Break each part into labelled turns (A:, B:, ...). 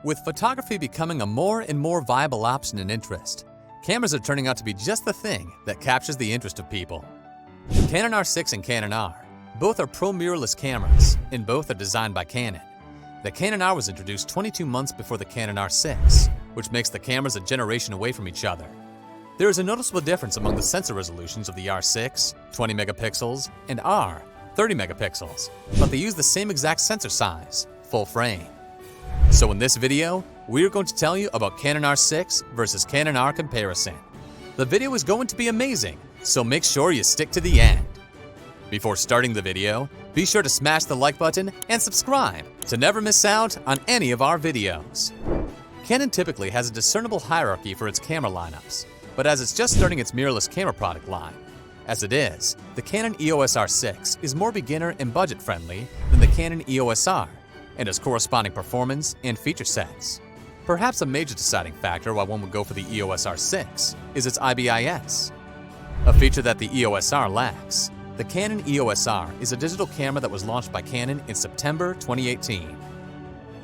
A: With photography becoming a more and more viable option and interest, cameras are turning out to be just the thing that captures the interest of people. Canon R6 and Canon R both are pro mirrorless cameras, and both are designed by Canon. The Canon R was introduced 22 months before the Canon R6, which makes the cameras a generation away from each other. There is a noticeable difference among the sensor resolutions of the R6, 20 megapixels, and R, 30 megapixels, but they use the same exact sensor size, full frame. So in this video, we are going to tell you about Canon R6 versus Canon R comparison. The video is going to be amazing, so make sure you stick to the end. Before starting the video, be sure to smash the like button and subscribe to never miss out on any of our videos. Canon typically has a discernible hierarchy for its camera lineups, but as it's just starting its mirrorless camera product line. As it is, the Canon EOS R6 is more beginner and budget-friendly than the Canon EOS R, and has corresponding performance and feature sets. Perhaps a major deciding factor why one would go for the EOS R6 is its IBIS, a feature that the EOS R lacks. The Canon EOS R is a digital camera that was launched by Canon in September 2018.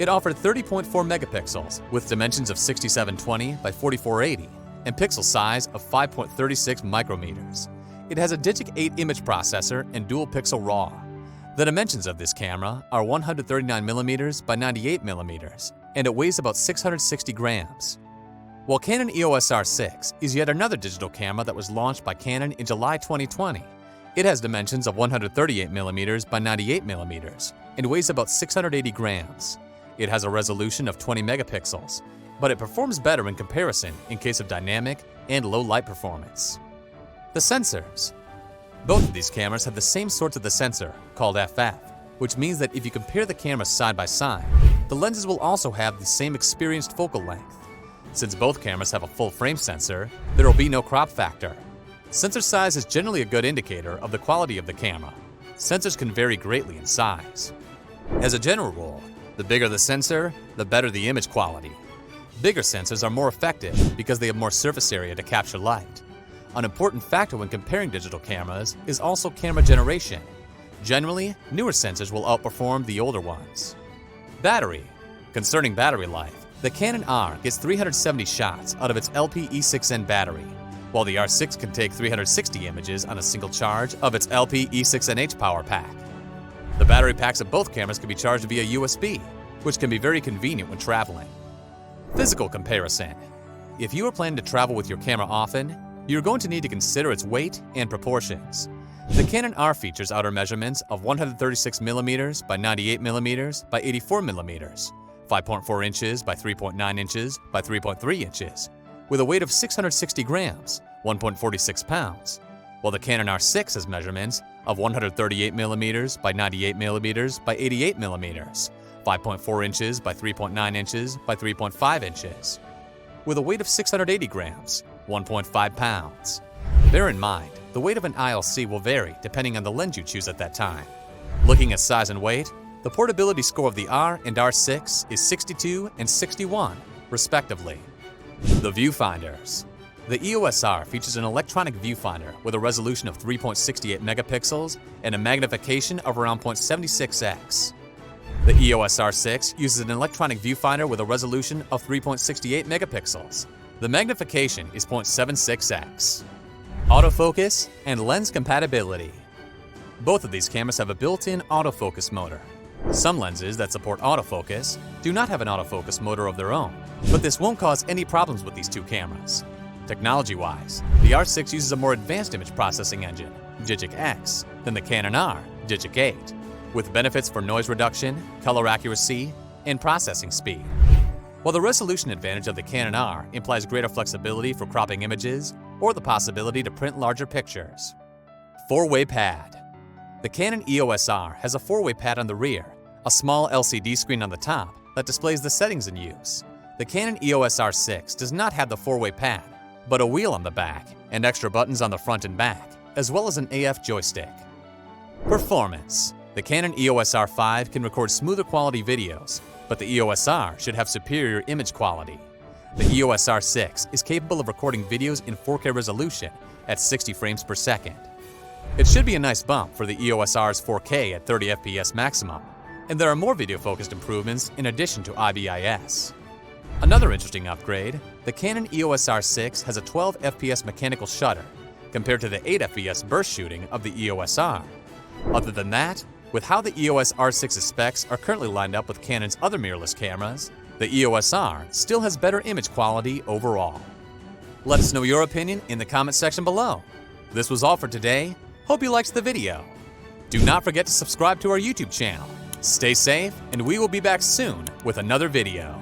A: It offered 30.4 megapixels with dimensions of 6720 by 4480 and pixel size of 5.36 micrometers. It has a Digic 8 image processor and dual pixel RAW. The dimensions of this camera are 139mm by 98mm, and it weighs about 660 grams. While Canon EOS R6 is yet another digital camera that was launched by Canon in July 2020, it has dimensions of 138mm by 98mm and weighs about 680 grams. It has a resolution of 20 megapixels, but it performs better in comparison in case of dynamic and low light performance. The sensors. Both of these cameras have the same source of the sensor, called FF, which means that if you compare the cameras side by side, the lenses will also have the same experienced focal length. Since both cameras have a full frame sensor, there will be no crop factor. Sensor size is generally a good indicator of the quality of the camera. Sensors can vary greatly in size. As a general rule, the bigger the sensor, the better the image quality. Bigger sensors are more effective because they have more surface area to capture light. An important factor when comparing digital cameras is also camera generation. Generally, newer sensors will outperform the older ones. Battery. Concerning battery life, the Canon R gets 370 shots out of its LP-E6N battery, while the R6 can take 360 images on a single charge of its LP-E6NH power pack. The battery packs of both cameras can be charged via USB, which can be very convenient when traveling. Physical comparison. If you are planning to travel with your camera often, you're going to need to consider its weight and proportions. The Canon R features outer measurements of 136mm by 98mm by 84mm, 5.4 inches by 3.9 inches by 3.3 inches, with a weight of 660 grams, 1.46 pounds, while the Canon R6 has measurements of 138mm by 98mm by 88mm, 5.4 inches by 3.9 inches by 3.5 inches, with a weight of 680 grams, 1.5 pounds. Bear in mind, the weight of an ILC will vary depending on the lens you choose at that time. Looking at size and weight, the portability score of the R and R6 is 62 and 61, respectively. The viewfinders. The EOS R features an electronic viewfinder with a resolution of 3.68 megapixels and a magnification of around 0.76x. The EOS R6 uses an electronic viewfinder with a resolution of 3.68 megapixels. The magnification is 0.76x. Autofocus and lens compatibility. Both of these cameras have a built-in autofocus motor. Some lenses that support autofocus do not have an autofocus motor of their own, but this won't cause any problems with these two cameras. Technology-wise, the R6 uses a more advanced image processing engine, Digic X, than the Canon R, Digic 8, with benefits for noise reduction, color accuracy, and processing speed. While the resolution advantage of the Canon R implies greater flexibility for cropping images or the possibility to print larger pictures. Four-way pad. The Canon EOS R has a four-way pad on the rear, a small LCD screen on the top that displays the settings in use. The Canon EOS R6 does not have the four-way pad, but a wheel on the back and extra buttons on the front and back, as well as an AF joystick. Performance. The Canon EOS R5 can record smoother quality videos, but the EOS R should have superior image quality. The EOS R6 is capable of recording videos in 4K resolution at 60 frames per second. It should be a nice bump for the EOS R's 4K at 30 FPS maximum, and there are more video-focused improvements in addition to IBIS. Another interesting upgrade, the Canon EOS R6 has a 12 FPS mechanical shutter, compared to the 8 FPS burst shooting of the EOS R. Other than that, with how the EOS R6's specs are currently lined up with Canon's other mirrorless cameras, the EOS R still has better image quality overall. Let us know your opinion in the comment section below. This was all for today. Hope you liked the video. Do not forget to subscribe to our YouTube channel. Stay safe, and we will be back soon with another video.